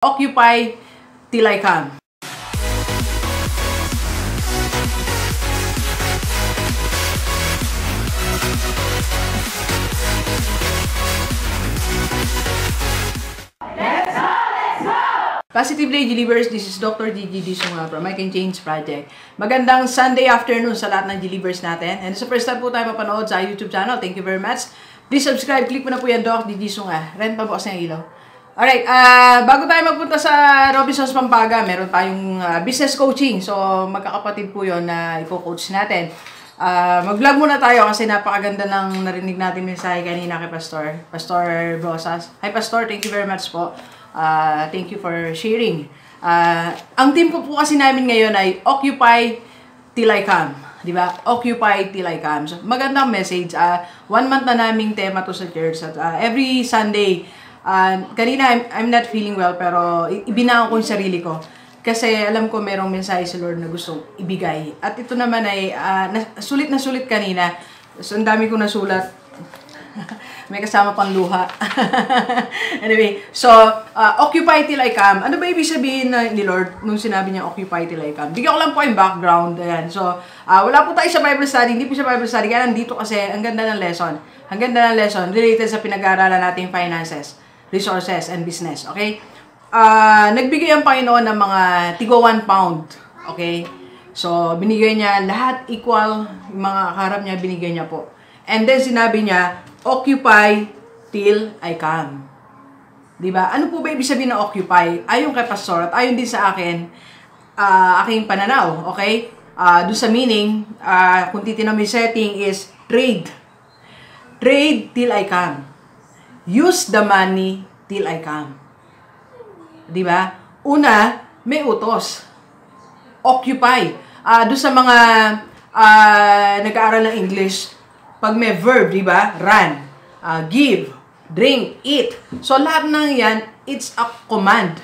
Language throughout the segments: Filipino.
Occupy till I come. Positive Lady Delivers, this is Dr. Gigi Disunga from I Can Change Project. Magandang Sunday afternoon sa lahat ng Delivers natin. And sa first time po tayo mapanood sa YouTube channel, thank you very much. Please subscribe, click mo na po yan, Doc Gigi Disunga. Rent pa po kasi ang ilaw. Alright, bago tayo magpunta sa Robinsons Pampanga, meron tayong business coaching. So, magkakapatid po yun na ipo-coach natin. Mag-vlog muna tayo kasi napakaganda ng narinig natin mensahe kanina kay Pastor Brosas. Hi Pastor, thank you very much po. Thank you for sharing. Ang team ko po kasi namin ngayon ay Occupy Till I Come. Diba? Occupy Till I Come. So, magandang message. 1 month na naming tema to sa church. At, every Sunday, kanina I'm not feeling well pero ibinako ko yung sarili ko. Kasi alam ko merong mensahe sa Lord na gustong ibigay. At ito naman ay sulit na sulit kanina. So, ang dami kong nasulat. May kasama pang luha. Anyway, so, Occupy Till I Come. Ano ba ibig sabihin ni Lord nung sinabi niya Occupy Till I Come? Bigyan ko lang po yung background. Ayan. So, wala po tayo sa Bible study. Hindi po sa Bible study. Kaya nandito kasi ang ganda ng lesson. Ang ganda ng lesson related sa pinag-aaralan nating finances, resources, and business. Okay? Nagbigay ang Panginoon ng mga tigwa 1 pound. Okay? So, binigay niya lahat equal. Yung mga kaharap niya, binigay niya po. And then, sinabi niya, Occupy till I come. Diba? Ano po ba ibig sabihin ng occupy? Ayon kay Pastor at ayon din sa akin, aking pananaw. Okay? Doon sa meaning, kung titignan mo yung setting is trade. Trade till I come. Use the money till I come. Diba? Una, may utos. Occupy. Doon sa mga nag-aaral ng English, pag may verb, di ba? Run, give, drink, eat. So, lahat ng yan, it's a command.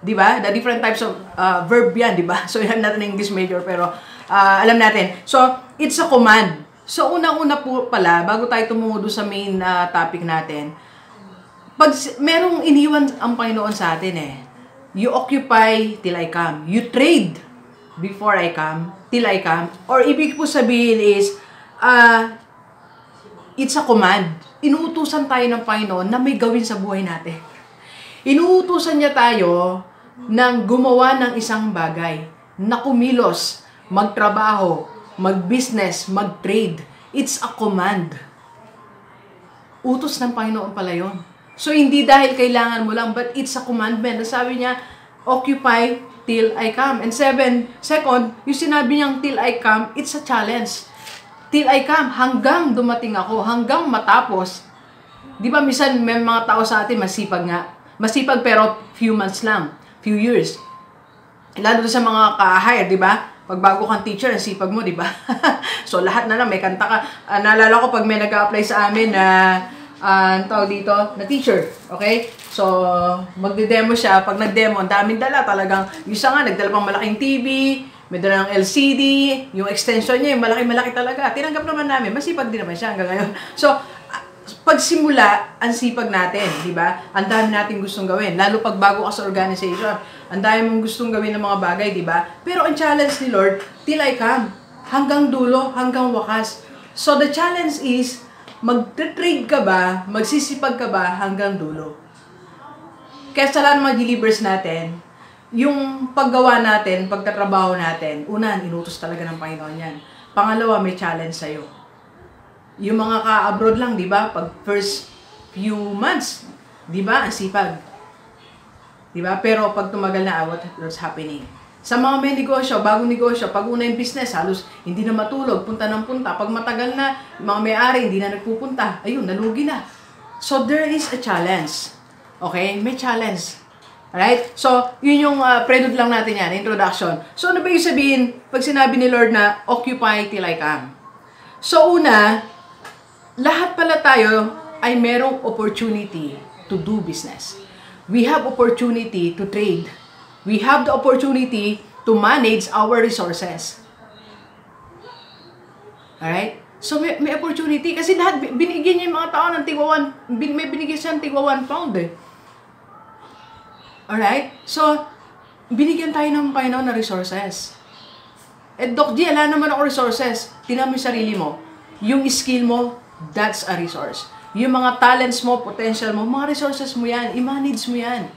Di ba? The different types of verb yan, di ba? So, yan natin English major, pero alam natin. So, it's a command. So, unang-una po pala, bago tayo tumungo sa main topic natin, pag merong iniwan ang Panginoon sa atin you occupy till I come. You trade before I come, till I come. Or ibig po sabihin is, it's a command. Inuutusan tayo ng Panginoon na may gawin sa buhay natin. Inuutusan niya tayo ng gumawa ng isang bagay, na kumilos, magtrabaho, mag-business, mag-trade. It's a command. Utos ng Panginoon pala yun. So, hindi dahil kailangan mo lang, but it's a commandment. Sabi niya, occupy till I come. And second, yung sinabi niyang till I come, it's a challenge. Till I come, hanggang dumating ako, hanggang matapos. Di ba, minsan may mga tao sa atin, masipag nga. Masipag pero few months lang, few years. Lalo sa mga ka-hire, di ba? Pag bago kang teacher, ang sipag mo, di ba? So, lahat na lang, may kanta ka. Naalala ko pag may nag-a-apply sa amin na, tawag dito, na teacher. Okay? So, magde-demo siya. Pag nag-demo, ang daming dala talagang. Yung isa nga, nagdala pang malaking TV, may dala ng LCD, yung extension niya, yung malaki-malaki talaga. Tinanggap naman namin, masipag din naman siya hanggang ngayon. So, pagsimula, ang sipag natin, di ba? Ang dami natin gustong gawin. Lalo pag bago ka sa organization, ang dami mong gustong gawin ng mga bagay, di ba? Pero ang challenge ni Lord, till I come. Hanggang dulo, hanggang wakas. So, the challenge is, mag-trade ka ba, magsisipag ka ba hanggang dulo? Kaya sa lahat ng mga delivers natin, yung paggawa natin, pagtatrabaho natin, una, inutos talaga ng Panginoon yan. Pangalawa, may challenge sa'yo. Yung mga ka-abroad lang, di ba? Pag first few months, di ba? Ang sipag. Di ba? Pero pag tumagal na, what's happening? Sa mga may negosyo, bagong negosyo, pag una yung business, halos hindi na matulog, punta ng punta. Pag matagal na, mga may-ari, hindi na nagpupunta. Ayun, nalugi na. So, there is a challenge. Okay? May challenge. Alright? So, yun yung prelude lang natin yan, introduction. So, ano ba yung sabihin pag sinabi ni Lord na occupy till I come? So, una, lahat pala tayo ay merong opportunity to do business. We have opportunity to trade. We have the opportunity to manage our resources. Alright? So, may opportunity. Kasi lahat, binigyan niya yung mga tao ng tigwa 1, may binigyan siya ng tigwa 1 pound Alright? So, binigyan tayo ng Panginoon na resources. Doc G, wala naman ako resources. Tingnan mo yung sarili mo. Yung skill mo, that's a resource. Yung mga talents mo, potential mo, mga resources mo yan. I-manage mo yan.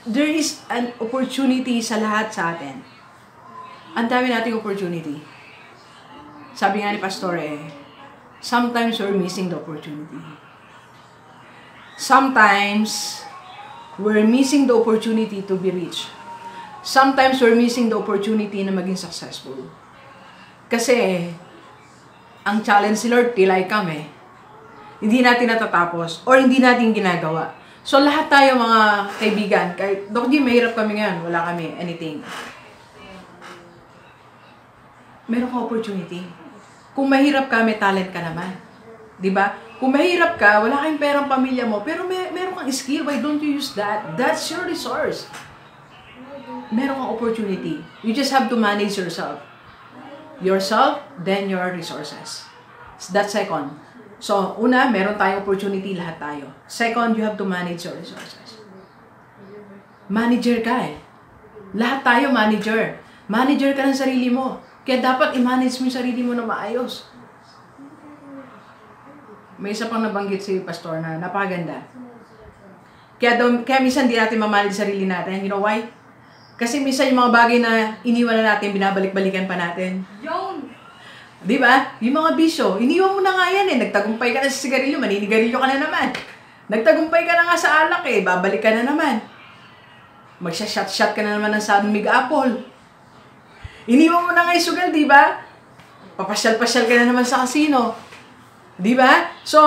There is an opportunity sa lahat sa atin. Ang dami nating opportunity. Sabi nga ni Pastor sometimes we're missing the opportunity. Sometimes, we're missing the opportunity to be rich. Sometimes, we're missing the opportunity na maging successful. Kasi, ang challenge ni Lord, till I come hindi natin natatapos or hindi natin ginagawa. So, lahat tayo mga kaibigan, kahit, Doc G, mahirap kami ngayon, wala kami, anything. Meron ka opportunity. Kung mahirap ka, may talent ka naman. Diba? Kung mahirap ka, wala kayong perang pamilya mo, pero meron kang skill, why don't you use that? That's your resource. Meron kang opportunity. You just have to manage yourself. Yourself, then your resources. That's second. So, una, meron tayong opportunity, lahat tayo. Second, you have to manage your resources. Manager ka Lahat tayo manager. Manager ka ng sarili mo. Kaya dapat i-manage mo yung sarili mo na maayos. May isa pang nabanggit si Pastor na napakaganda. Kaya minsan di natin mamanage sarili natin. You know why? Kasi minsan yung mga bagay na iniwan na natin, binabalik-balikan pa natin. Yun! Di ba? Yung mga bisyo, iniwan mo na nga yan Nagtagumpay ka na sa sigarilyo, maninigarilyo ka na naman. Nagtagumpay ka na nga sa alak babalik ka na naman. Magsha-shot-shot ka na naman ng San Mig Apple. Iniwan mo na nga yung sugal, di ba? Papasyal-pasyal ka na naman sa casino. Di ba? So,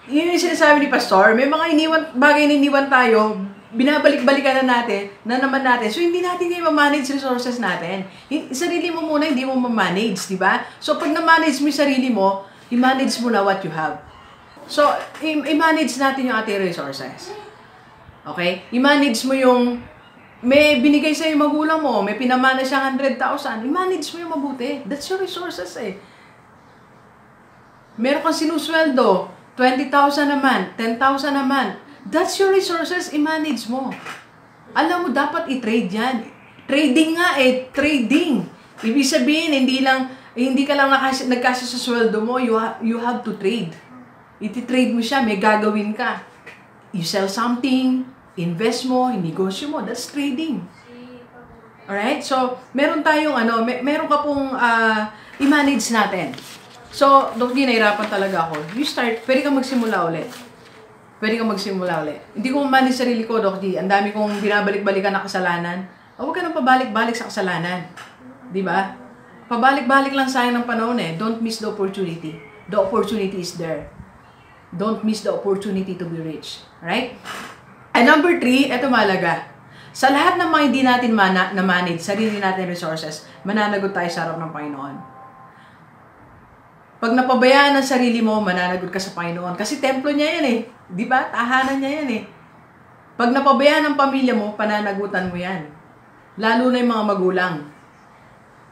yun yung sinasabi ni Pastor, may mga bagay na iniwan tayo, binabalik-balikan na naman natin. So, hindi natin kayo ma-manage resources natin. Sarili mo muna, hindi mo ma-manage, di ba? So, pag na-manage mo yung sarili mo, i-manage mo na what you have. So, i-manage natin yung ating resources. Okay? I-manage mo yung, may binigay sa'yo yung magulang mo, may pinamana siyang 100,000, i-manage mo yung mabuti. That's your resources Meron kang sinusweldo, 20,000 naman, 10,000 naman. That's your resources, i-manage mo. Alam mo, dapat i-trade yan. Trading nga trading. Ibig sabihin, hindi ka lang nagkasya sa sweldo mo, you have to trade. Iti-trade mo siya, may gagawin ka. You sell something, invest mo, negosyo mo, that's trading. Alright? So, meron tayong meron ka pong i-manage natin. So, Doc G, nahirapan talaga ako. You start, pwede kang magsimula ulit. Hindi ko mamanage sarili ko, Doc G. Ang dami kong binabalik-balikan na kasalanan. Huwag ka nang pabalik-balik sa kasalanan. Di ba? Pabalik-balik lang sayang ng panahon Don't miss the opportunity. The opportunity is there. Don't miss the opportunity to be rich. Right? And number 3, eto malaga. Sa lahat ng mga hindi natin na-manage, sarili natin resources, mananagot tayo sa harap ng Panginoon. Pag napabayaan ang sarili mo, mananagot ka sa Panginoon. Kasi templo niya yan Di ba? Tahanan niya yan Pag napabayaan ang pamilya mo, pananagutan mo yan. Lalo na yung mga magulang.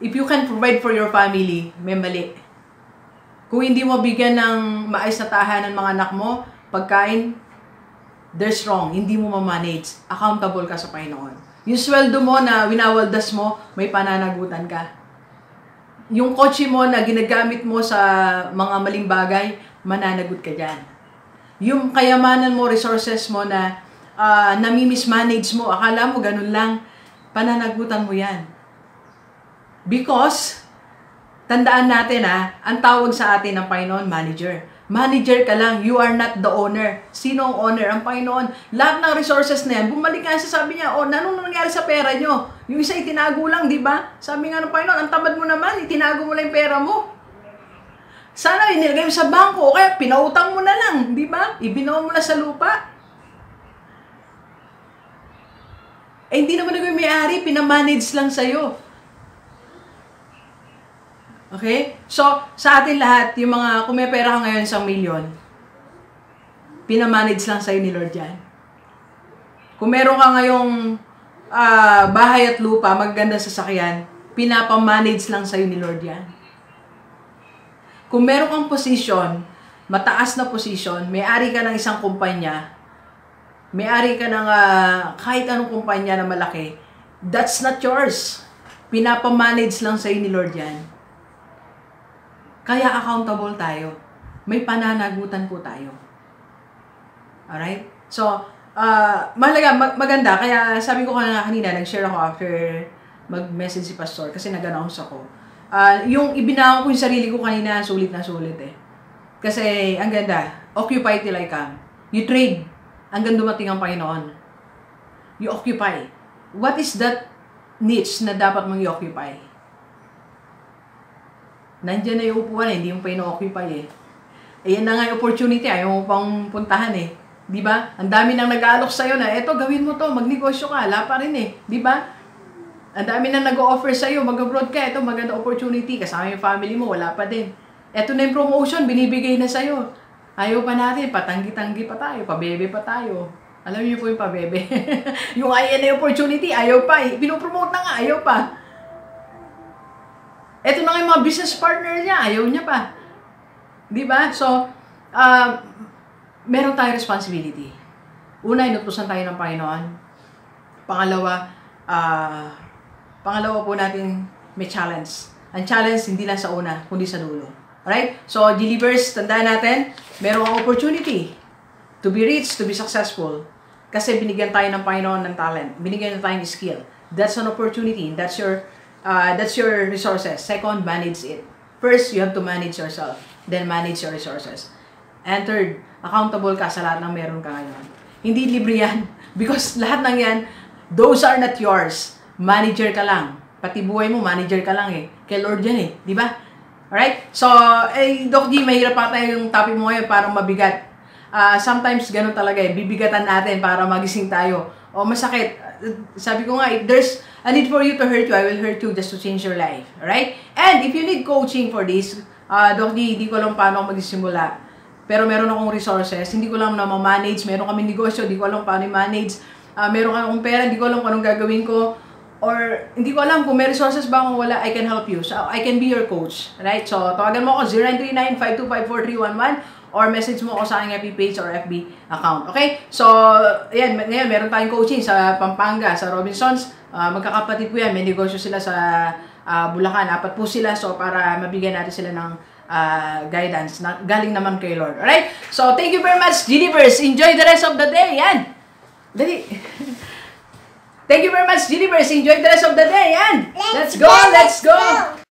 If you can provide for your family, may mali. Kung hindi mo bigyan ng maayos na tahanan mga anak mo, pagkain, there's wrong. Hindi mo ma-manage. Accountable ka sa Panginoon. Yung sweldo mo na winawaldas mo, may pananagutan ka. Yung kotse mo na ginagamit mo sa mga maling bagay, mananagot ka dyan. Yung kayamanan mo, resources mo na nami-mismanage mo, akala mo ganun lang, pananagutan mo yan. Because, tandaan natin ang tawag sa atin ng Panginoon, manager. Manager ka lang, you are not the owner. Sino ang owner? Ang Panginoon. Lahat ng resources na yan, bumalik nga siya, sabi niya, anong nangyari sa pera nyo? Yung isa itinago lang, di ba? Sabi nga ng Panginoon, ang tamad mo naman, itinago mo lang yung pera mo. Sana inilagay mo sa bangko, o kaya pinautang mo na lang, di ba? Ibinaw mo na sa lupa. Hindi naman nagawin may-ari, pinamanage lang sa'yo. Okay? So, sa atin lahat, yung mga, kung may pera ka ngayon 1 million, pinamanage lang sa'yo ni Lord yan. Kung meron ka ngayong bahay at lupa, magaganda sasakyan, pinapamanage lang sa'yo ni Lord yan. Kung meron kang position, mataas na position, may-ari ka ng isang kumpanya, may-ari ka ng kahit anong kumpanya na malaki, that's not yours. Pinapamanage lang sa'yo ni Lord yan. Kaya accountable tayo. May pananagutan po tayo. Alright? So, maganda. Kaya sabi ko kanina, nag-share ako after mag-message si Pastor kasi nag-announce ako. Yung ibinaon ko yung sarili ko kanina, sulit na sulit eh. Kasi, ang ganda, occupy till I come. You trade hanggang dumating ang Panginoon. You occupy. What is that niche na dapat mong i-occupy? Nandiyan na yung upuan eh, hindi yung pa ino-occupy eh. Ayan na nga yung opportunity, ayaw mo pang puntahan eh. Di ba? Ang dami nang nag-aalok sa'yo na, eto, gawin mo to, magnegosyo ka, wala pa rin eh. Di ba? Ang dami nang nag-o-offer sa'yo, mag-abroad ka, eto, maganda opportunity, kasama yung family mo, wala pa din. Eto na yung promotion, binibigay na sa'yo. Ayaw pa natin, patanggi-tanggi pa tayo, pabebe pa tayo. Alam niyo po yung pabebe. Yung ayan na yung opportunity, ayaw pa eh. Pinopromote na nga, ayaw pa. Eto na nga yung mga business partner niya, ayaw niya pa. Di ba? So, meron tayong responsibility. Una, inutusan tayo ng Panginoon. Pangalawa po natin may challenge. Ang challenge hindi lang sa una, kundi sa dulo. Alright? So, G-Leavers, tandaan natin, merong opportunity to be rich, to be successful. Kasi binigyan tayo ng Panginoon ng talent. Binigyan tayo ng skill. That's an opportunity. That's your resources. Second, manage it. First, you have to manage yourself. Then, manage your resources. And third, accountable ka sa lahat ng meron ka ngayon. Hindi libre yan. Because lahat ng yan, those are not yours. Manager ka lang. Pati buhay mo, manager ka lang eh. Kay Lord yan eh. Di ba? Alright? So, Doc G, mahirap pa tayo yung topic mo ngayon, parang mabigat. Sometimes, ganun talaga eh. Bibigatan natin para magising tayo. O masakit. Sabi ko nga, if there's a need for you to hurt you, I will hurt you just to change your life. Alright? And if you need coaching for this, Doc G, hindi ko alam paano ako magsisimula. Pero meron akong resources, hindi ko lang na ma-manage. Meron kami negosyo, hindi ko alam paano i-manage. Meron akong pera, hindi ko alam kung anong gagawin ko. Or hindi ko alam kung may resources ba kung wala, I can help you. So, I can be your coach. Right? So, tawagan mo ako 0939-525-4311 or message mo ako sa aking FB page or FB account. Okay? So, ayan, ngayon meron tayong coaching sa Pampanga, sa Robinsons. Magkakapatid po yan. May negosyo sila sa Bulacan. 4 po sila. So, para mabigyan natin sila ng guidance na galing naman kay Lord. Alright? So, thank you very much, G-Leavers. Enjoy the rest of the day. Yan. Dali. Thank you very much, G-Leavers. Enjoy the rest of the day. Yan. Let's go. Let's go.